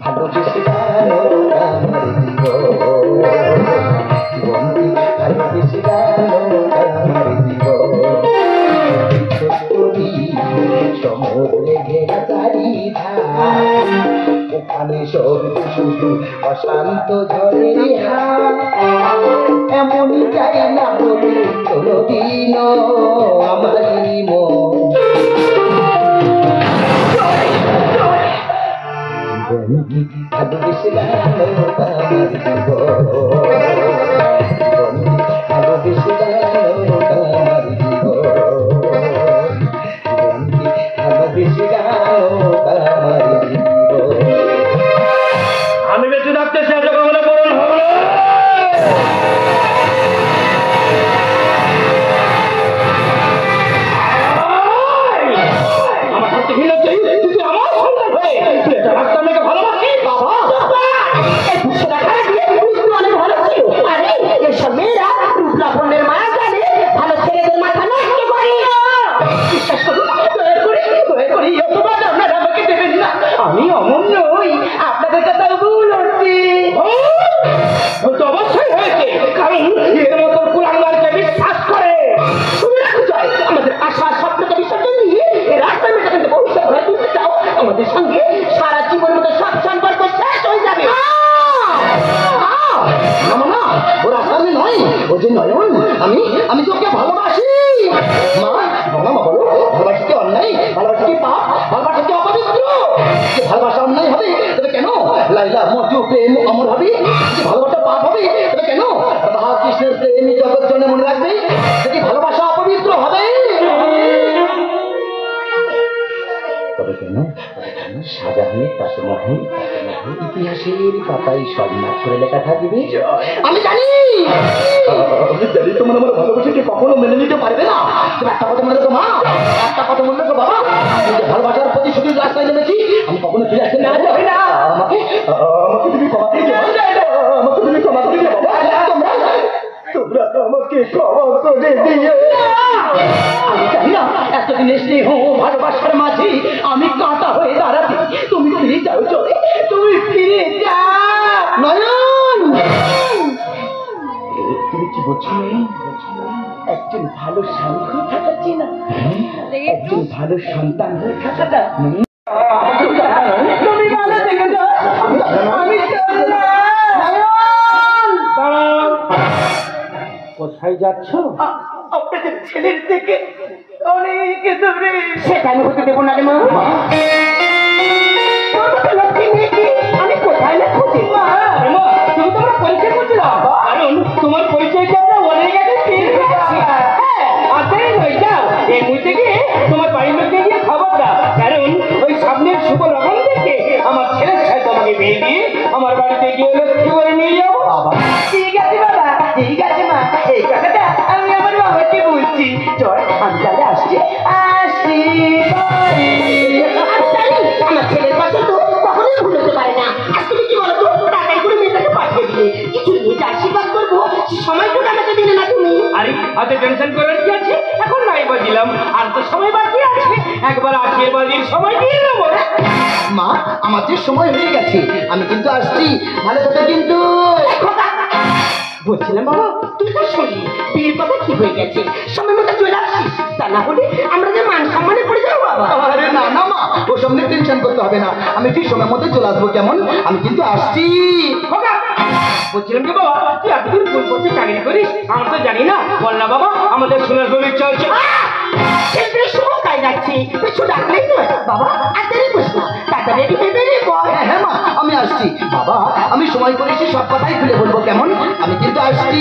ভালোবেসে গেল আমার জীবন, জীবনকে ভালোবেসে গেল আমার জীবন। সমুদ্রে ঘেরা চারিধার, ওখানে সবুজ শুধু অশান্ত ঝড়ের হাত। এমনই চাই না বলে কোনদিনও আমারই মন, ভালোবেসে গেল আমার জীবন, ভালোবেসে গেল আমার জীবন, ভালোবেসে গেল আমার জীবন। আমি বেঁচে থাকতে চাই কখনো পূরণ হবে না। আমার সত্যি ঘৃণা হচ্ছে, তুই আমার সন্তান হয়ে তুই একটা রাস্তা মেয়েকে ভালোবাসিস। বাবা অনেক ভালো ছিল। আরে এসব মেয়েরা রূপলাপনের মায়া জানে, ভালো ছেলেদের মাথা নষ্ট করে। বিশ্বাস করুন, দয়া করে অপবাদ আপনারা আমাকে দেবেন না। আমি অমন নই, আপনাদের কথা ভুল হচ্ছে। ভুল তো অবশ্যই হয়েছে, কারণ এর মতো কুলাঙ্গারকে বিশ্বাস করে। তুমি রাখো জয়, আমাদের আশা স্বপ্নকে বিসর্জন দিয়ে এই রাস্তার মেয়েটা কিন্তু ভবিষ্যৎ ঘরে তুলতে চাও। আমাদের সঙ্গে সারা জীবনের মতো সব সম্পর্ক শেষ হয়ে যাবে। না, ও রাস্তার মেয়ে নয়, ও যে নয়ন। আমি তোকে ভালোবাসি। মা বলো, ভালোবাসা কি অন্যায়? ভালোবাসা কি পাপ? ভালোবাসা কি অপবিত্র? যে ভালোবাসা অন্যায় হবে তবে কেন? লাইলা মজু প্রেম অমর হবে। যে ভালোবাসা পাপ হবে তবে কেন? রাধা কৃষ্ণের প্রেম জগৎ জনে মনে রাখবে। যদি ভালোবাসা অপবিত্র হবে তবে কেন? শাহজাহানের তাজমহল ইতিহাসের পাতায় স্বর্ণাক্ষরে লেখা থাকবে। আমি জানি তোমার আমার ভালোবাসাকে কখনো মেনে নিতে পারবে না। তুমি একটা কথা বললে তো মা, একটা কথা বললে তো বাবা, ভালোবাসার প্রতিশ্রুতির রাস্তায় নেমেছি, আমি কখনো ফিরে আসতে না। আমাকে তুমি ক্ষমা করে দিও, আমাকে তুমি ক্ষমা করে দিও বাবা। তোমরা আমাকে ক্ষমা করে দিও। আমি জানি না এতদিনের স্নেহ ভালোবাসার মাঝে আমি কাঁটা হয়ে দাঁড়াতে, তুমি ফিরে যাও চলে, তুমি ফিরে যাও। নয়ন, তুমি কি বলছো? একজন ভালো স্বামী হয়ে থাকাচ্ছি না, একজন ভালো সন্তান হয়ে থাকাটা। তুমি ভালো থেকে যাও, আমি কোথায় যাচ্ছ? আপনাদের ছেলের থেকে অনেক দূরে। সেটা আমি হতে দেবো না রে মা। আমি কোথায় না খুঁজি তুমি তোমার পরিচয় করছিলাম, কারণ তোমার পরিচয়টা অনেক আগে পেয়ে গেছি। আচ্ছাই হয়ে যাও, এই মুহূর্তে গিয়ে তোমার বাড়ির লোককে গিয়ে খবর দাও, কারণ ওই সামনের শুভ লগ্ন থেকে আমার ছেলের সাথে তোমাকে বিয়ে দিয়ে আমার বাড়িতে গিয়ে লক্ষ্মী করে নিয়ে যাবো। ঠিক আছে বাবা, ঠিক আছে মা, এই কথাটা আমি আমার বাবাকে বলছি। চল আমি তাহলে আসছি। আমার ছেলের পছন্দ কখনোই ভুল হতে পারে না। আসলে কি বলতো, টাকাই করে মেয়েটাকে পাঠিয়ে দিলে কিছু নিয়ে যে আশীর্বাদ করবো সে সময়টুকু আমাকে দিলে না তুমি। আরে হাতে টেনশন করার কি আছে, এখন নাই বাজিলাম, আর তো সময় বাকি আছে, একবার আশীর্বাদের সময় দিয়ে নেবো। মা আমাদের সময় হয়ে গেছে, আমি কিন্তু আসছি, ভালো কথা কিন্তু। বলছিলাম বাবা, তুই তো শুনলি বিয়ের কথা কি হয়ে গেছে, সময় মতো চলে আসছিস, তা না হলে আমরা যে মান সম্মানে পড়ে যাবো বাবা। আরে না না মা, ও সামনে টেনশন করতে হবে না, আমি ঠিক সময় মতো চলে আসবো। কেমন? আমি কিন্তু আসছি। বলছিলাম যে বাবা, তুই এতদিন কোন করতে চাকরি করিস, আমরা তো জানি না। বল না বাবা, আমাদের শোনার খুব ইচ্ছা হচ্ছে। কাজ যাচ্ছে কিছু ডাকলেই নয় বাবা, আর দেরি করিস না, তাড়াতাড়ি রেডি হয়ে বেরিয়ে পড়। হ্যাঁ মা, আমি আসছি। বাবা আমি সময় করেছি, সব কথাই খুলে বলবো। কেমন? আমি কিন্তু আসছি।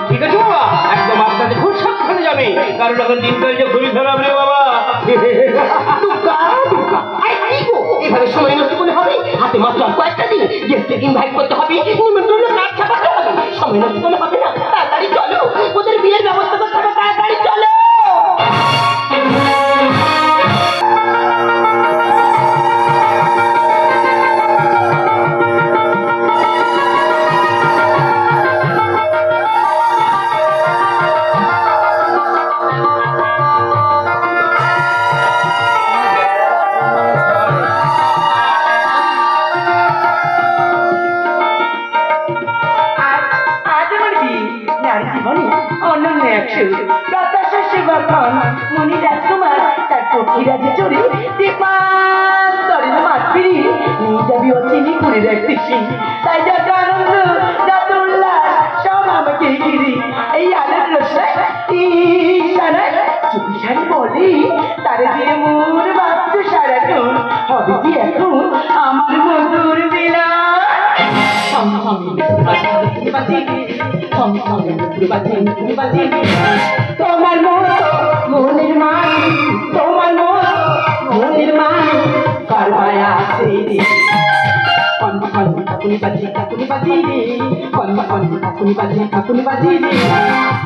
ঠিক আছে বাবা, একদম আপনাদের খুব সাবধানে যাবে, কারণ এখন দিনকাল যে ঘুরি ধরাব রে বাবা। এভাবে সময় নষ্ট করলে হবে? হাতে মাত্র কয়েকটা দিন, গেস্টকে ইনভাইট করতে হবে, নিমন্ত্রণ কার্ড ছাপাতে হবে, সময় নষ্ট করলে হবে না। তাড়াতাড়ি চলো, ওদের বিয়ের ব্যবস্থা করতে হবে, তাড়াতাড়ি চলো। বাতাসে শিবাখন মনি রাজকুমার তার পক্ষীরাজে চড়ে দীপান্তরের মাঠ ফিরি নিয়ে যাবি অচিনি করে রাখতে তাই যত আনন্দ যত উল্লাস সব আমাকে ঘিরি এই আলোর রসে ইশারায় চুপিসারি বলি তারে দিয়ে মোর ভাবছো সারাক্ষণ হবে কি এখন আমার মধুর মিলা তোমার মনের মান তোমার মনের মান কারবায় আছে কাকুনি বাজি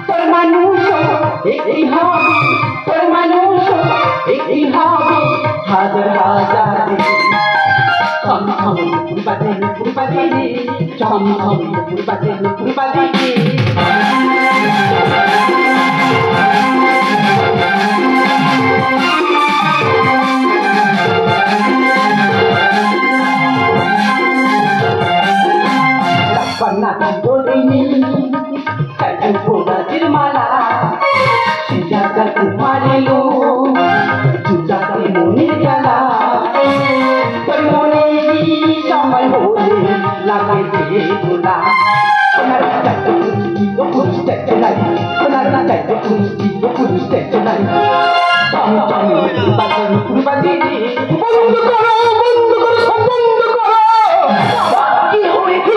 তোর মানুষ একই হবে তোর মানুষ একই হবে হাজার হাজার মালা মারিলো চুটাতে মনের জ্বালা তোর মনে সময় হলে লাগে দিয়ে তোলা ওনার চাইতে পুরুষ দেখতে নাই ওনার চাইতে পুরুষ দেখতে নাই বন্ধ করো সম্বন্ধ করো কি হয়েছে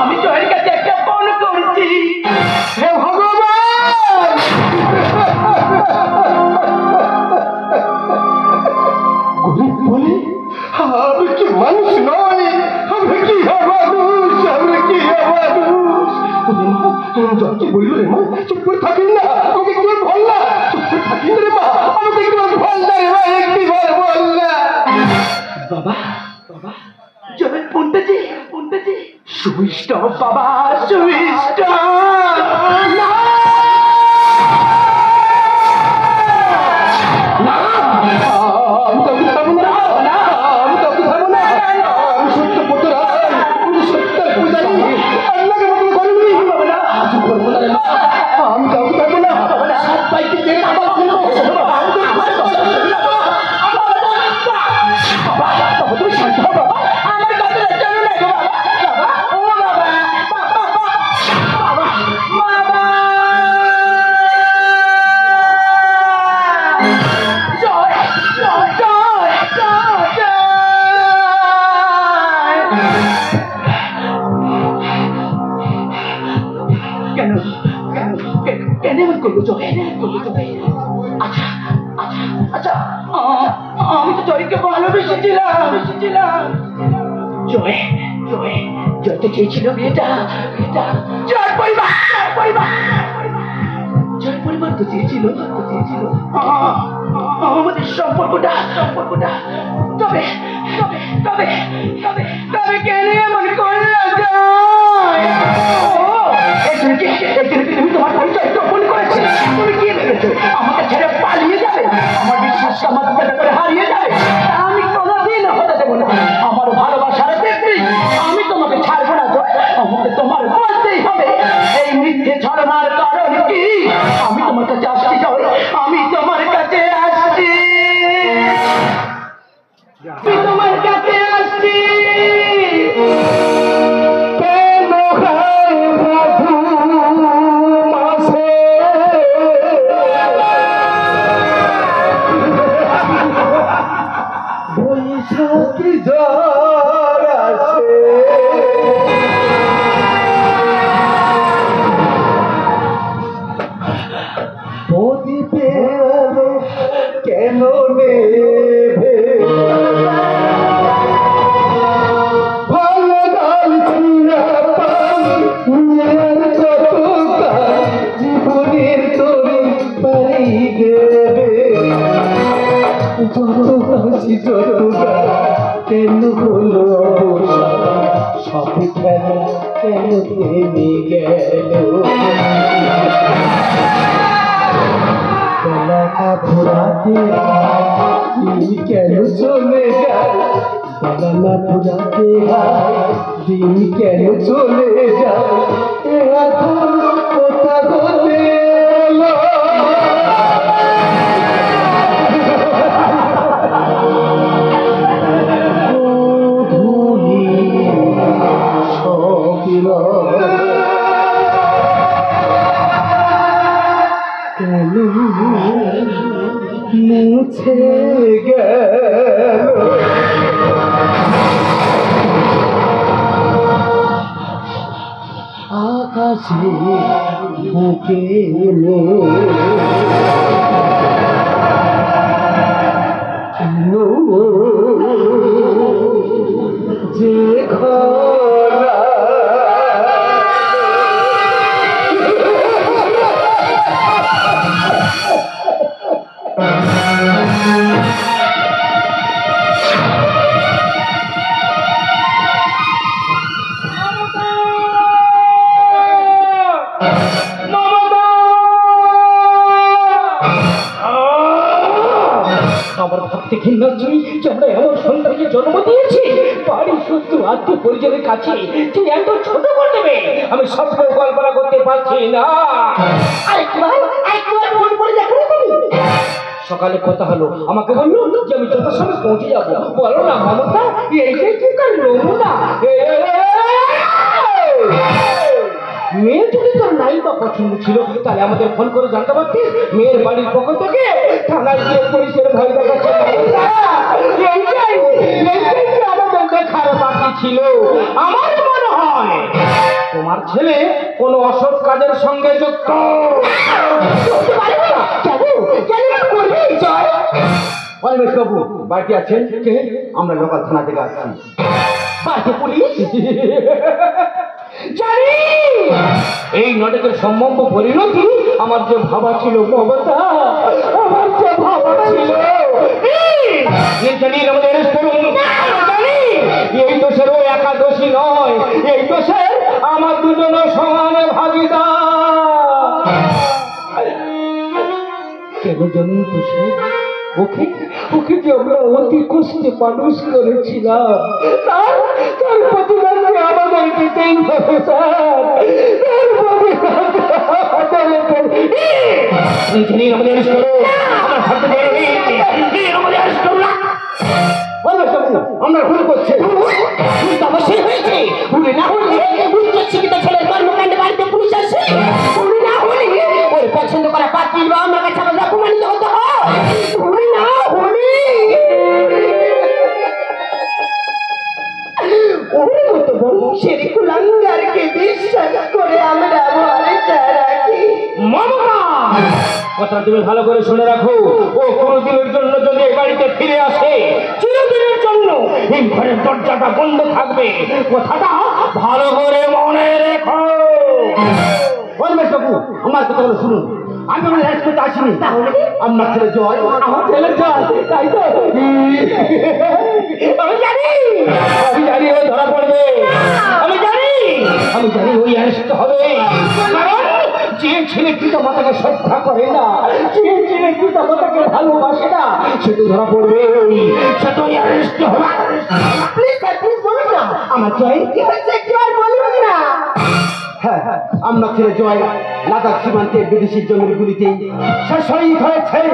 আমি জয়ের কাছে একটা ফোন করছি হে ভগবান গরিব বলে আমি কি মানুষ নয় আমি কি মানুষ যত বললো রে মা চুপ করে থাকিস না আমাকে একটু বল না চুপ করে থাকিস রে মা আমাকে একটু বল না রে মা একটিবার বল না বাবা জয়ের ফোনটাছি সুইচ অফ বাবা সুইচ আমি তো জয়কে ভালোবেসেছিলাম জয় তো চেয়েছিল বিয়েটা জয় পরিবার তো চেয়েছিল আমাদের সম্পর্কটা তবে কেন এমন করলে তুমি তোমার পরিচয় গোপন করেছো তুমি কি ভেবেছো আমাকে ছেড়ে পালিয়ে যাবে আমার বিশ্বাস আমার করে হারিয়ে যাবে আমি কোনোদিন হতে দেবো না আমার ভালোবাসার ব্যক্তি আমি তোমাকে ছাড়বো না আমাকে তোমার বলতেই হবে এই মিথ্যে ছড়নার কারণ কি আমি তোমার কাছে আসছি আমি তোমার কাছে আসছি বৈশাখী ঝড় আসে প্রদীপে আলো কেন নেভে ভালো গাল চিরা পানির কত জীবনের তোরে পারি দেবে যত হাসি যত কেন হলো সব খেলা কেন থেমে গেল বেলাটা ঘোরাতে দিন কেন চলে যায় বেলা ঘোরাতে দিন কেন চলে যায় এখন কোথা হতে এলো ধুলি স্বপ্ন মুছে গেল আকাশে বুকে যে খরা আমার ভক্তি ঘৃণা তুই যেমন এমন সন্তানকে জন্ম দিয়েছি বাড়ি শুদ্ধ আত্মীয় পরিজনের কাছে তুই এত ছোট করে দেবে আমি সবসময় কল্পনা করতে পারছি না সকালে কথা হলো আমাকে বললো যে আমি যথাসময় পৌঁছে যাবো বলো না মমতা এইটাই কি কার নমুনা মেয়ে যদি তোর নাই বা পছন্দ ছিল তাহলে আমাদের ফোন করে জানতে পারতিস মেয়ের বাড়ির পক্ষ থেকে থানায় গিয়ে পুলিশের ভয় দেখাচ্ছে আমাদের দেখার বাকি ছিল আমার মনে হয় তোমার ছেলে কোনো অসৎ কাজের সঙ্গে যুক্ত পরমেশ বাবু বাড়িতে আছেন কে আমরা লোকাল থানা থেকে আসছি বাড়িতে পুলিশ জানি এই নাটকের সম্ভাব্য পরিণতি আমার যে ভাবা ছিল মমতা আমার যে ভাবা ছিল এই দোষেরও একাদশী নয় এই দোষের আমার দুজন সমান ভাগিদার কেন জানেন দোষে ওকে ওকে যে আমরা অতি কষ্টে মানুষ করেছিলাম তার প্রতিদানে আমাদের দিতেই হবে স্যার আমরা ভুল করছি অবশ্যই হয়েছে ভুলে না হলে শিক্ষিত ছেলের কর্মকাণ্ডে বাড়িতে পুলিশ আসে ভুলে না হলে ওই পছন্দ করা পাত্রী বা আমার কাছে আমাদের অপমানিত হতে হয় ভুলে না হলে ওর মতো বংশের কুলাঙ্গারকে বিশ্বাস করে আমরা ভরসা রাখি মমতা কথা তুমি ভালো করে শুনে রাখো ও কোনদিনের জন্য যদি এই বাড়িতে ফিরে আসে চিরদিনের জন্য এই ঘরের দরজাটা বন্ধ থাকবে কথাটা ভালো করে মনে রেখো পরমেশ বাবু আমার কথাগুলো শুনুন আমি আমার ল্যাস করতে আসিনি আপনার ছেলে জয় আমার ছেলে জয় তাই তো আমি জানি ও ধরা পড়বে আমি জানি ওই অ্যারেস্ট হবে কারণ যে ছেলে পিতা মাতাকে শ্রদ্ধা করে না যে ছেলে পিতা মাতাকে ভালোবাসে না সে তো ধরা পড়বে সে তো অ্যারেস্ট হবে প্লিজ বলুন না আমার জয় কি হয়েছে একটু আর বলুন না হ্যাঁ আমরা ছেলে জয় লাদাখ সীমান্তে বিদেশি জমির গুলিতে সে শহীদ হয়েছেন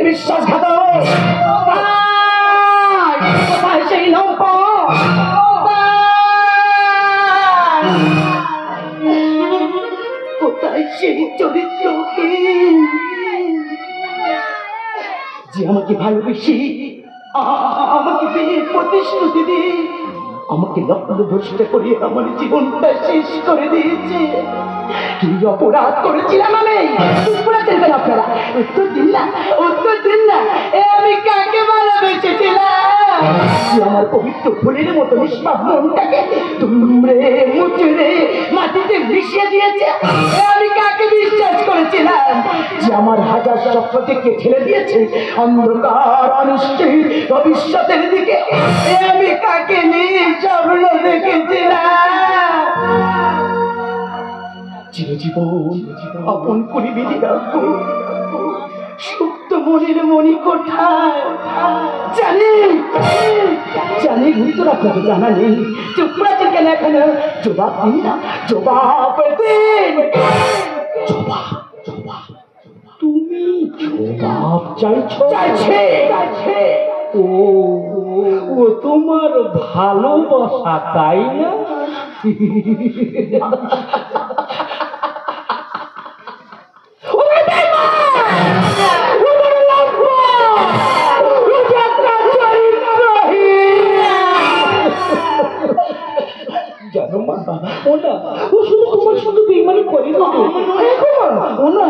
বিশ্বাসঘাতক সেই লম্পট কোথায় সেই চরিত্রকে যে আমাকে ভালোবেসে আমাকে বিয়ের প্রতিশ্রুতি দিয়ে আমাকে লক্ষ্যভ্রষ্ট করে আমার জীবনটা শেষ করে দিয়েছে। কি অপরাধ করেছিলাম আমি? আপনারা উত্তর দিন না, উত্তর দিন না। আমি কাকে ভালোবেসেছিলাম? যে আমার পবিত্র ফুলের মতো নিষ্পাপ মনটাকে তুমড়ে মুচড়ে মাটিতে মিশিয়ে দিয়েছে। আমি কাকে বিশ্বাস করেছিলাম? যে আমার হাজার স্বপ্ন থেকে ঠেলে দিয়েছে অন্ধকার অনিশ্চিত ভবিষ্যতের দিকে। আমি কাকে নিয়ে স্বপ্ন দেখেছিলাম? চিরজীবন আপন করে বেঁধে রাখবো সুপ্ত মনের মনি কোঠায়। জানি জানি উত্তর আপনাকে জানা নেই। চুপ করেছেন কেন এখানে? জবাব দিন না, জবাব দিন। জবাব জবাব তুমি জবাব চাইছে। ও ও তোমার ভালোবাসা, তাই না? জানো মা, ও না, ও শুধু তোমার সঙ্গে বেইমানি করে না। ও না,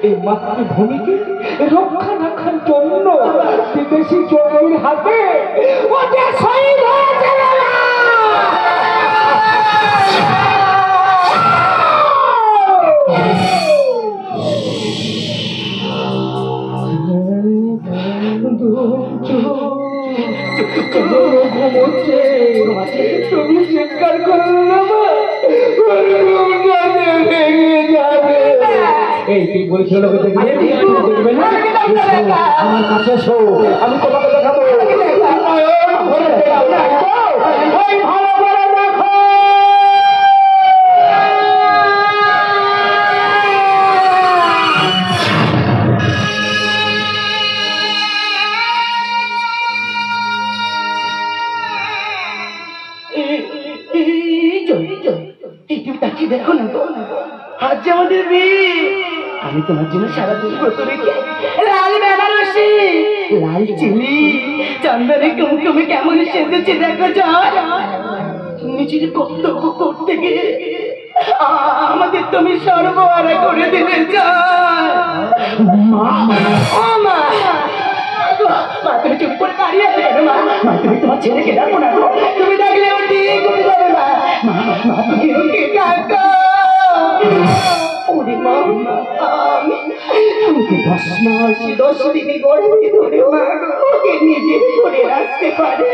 এই মাতৃভূমিকে রক্ষা রাখার জন্য বিদেশি জমির হাতে ওদের শহীদ হয়েছে। তুমি চিৎকার করো না, এই তুই বলছিল দেখবে না আমার কাছে শো, আমি তোমাকে দেখাবো। ভালো করে দেখো। দেখো না গো, আজ আমাদের বিয়ে। আমি তোমার জন্য সারাদিন ব্রত রেখে লাল বেনারসি, লাল চিলি, চন্দনে কুমকুমে কেমন সেজেছে দেখো। জয় নিজের কর্তব্য করতে গিয়ে আমাদের তুমি সর্বহারা করে দিলে। জয় মা, ও মা, মা তুমি চুপ করে দাঁড়িয়ে আছো কেন? মা, তুমি তোমার ছেলেকে ডাকো না। তুমি ডাকলে ও ঠিক করে যাবে। মা, মা তুমি ওকে ডাকো। ওরে মা, আমি ওকে 10 মাস 10 দিনে গর্ভে ধরে মা ওকে নিজে করে রাখতে পারি।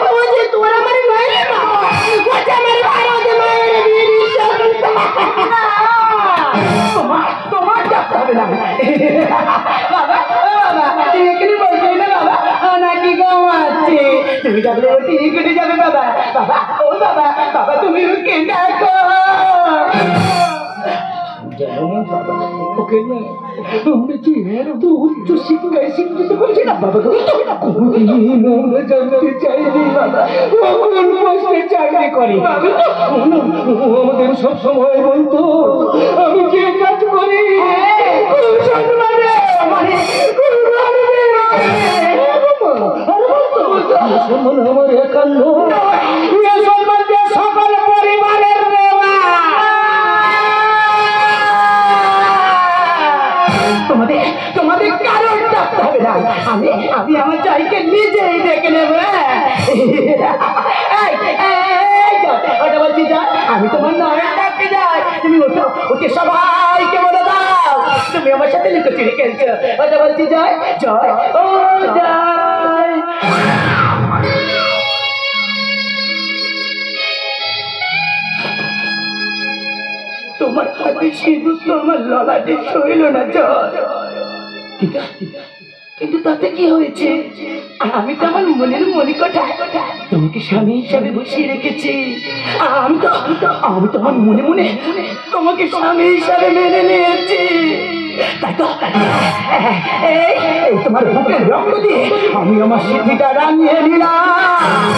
ও যে তোর আমার মায়ের মা, ও যে আমার ভারত মায়ের বীর সন্তান। তোমার ডাকতে হবে না। বাবা, বাবা তুমি এখানে বলছো না বাবা, নাকি ঘুমাচ্ছে? তুমি ডাকলে ও ঠিক করে যাবে। বাবা, বাবা, ও বাবা, বাবা তুমি ওকে ডাকো। ওকে না, আমরা কি এত উচ্চ শিক্ষায় শিক্ষিত করছি না বাবা? কোনদিন আমরা জানতে চাইনি বাবা ও কোন পোস্টে চাকরি করে। ও আমাদের সবসময় বলতো আমি যে কাজ করি আমার একান্ন সকল পরিবারের তোমাদের কারণ ডাকতে হবে না। আমি আমার চাইকে নিজেই দেখে নেব। ওটা বলছি যা, আমি তোমার নয় ডাকতে যাই। তুমি ওঠো, ওকে সবাইকে বলে দাও তুমি আমার সাথে লুকোচুরি খেলছো। ওটা বলছি জয়, জয়, ও জয়। তোমার হাতে সিঁদুর তো আমার ললাটে সইল না। জয়, কিন্তু তাতে কি হয়েছে? আমি তো আমার মনের মনিকটা তোমাকে স্বামী হিসাবে বসিয়ে রেখেছি। আমি তো আমার মনে মনে তোমাকে স্বামী হিসাবে মেনে নিয়েছি। তাই তো এই তোমার বুকের রক্ত দিয়ে আমি আমার স্মৃতিটা রাঙিয়ে নিলাম।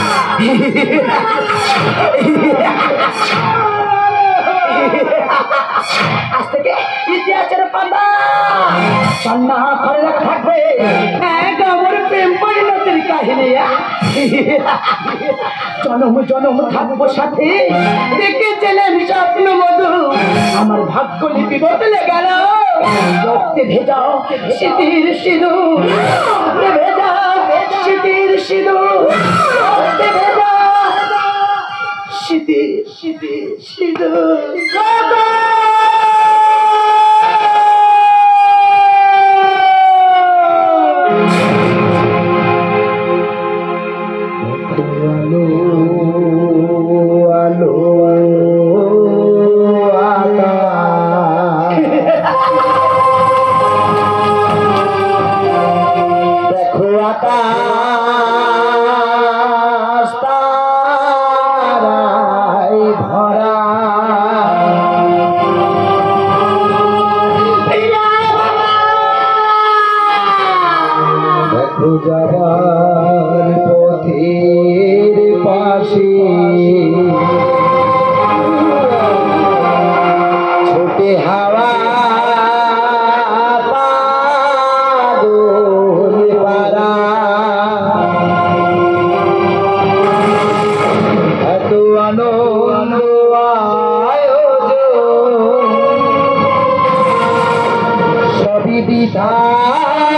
আজ থেকে ইতিহাসের পাতা সন্না করে রাখা থাকবে আমার প্রেম পরিণতির কাহিনী। জনম জনম থাকবো সাথে, দেখেছিলেন স্বপ্ন মধু, আমার ভাগ্য লিপি বদলে গেল। রক্তে ভেজা স্মৃতির সিঁদুর, রক্তে ভেজা স্মৃতির সিঁদুর, রক্তে ভেজা স্মৃতির সিঁদুর। দেখো আকাশ তারায় ভরা, দেখো যাবার পথের পাশে ছোটে হাওয়া পাগল পারা, এত আনন্দ আয়োজন সবই বিধান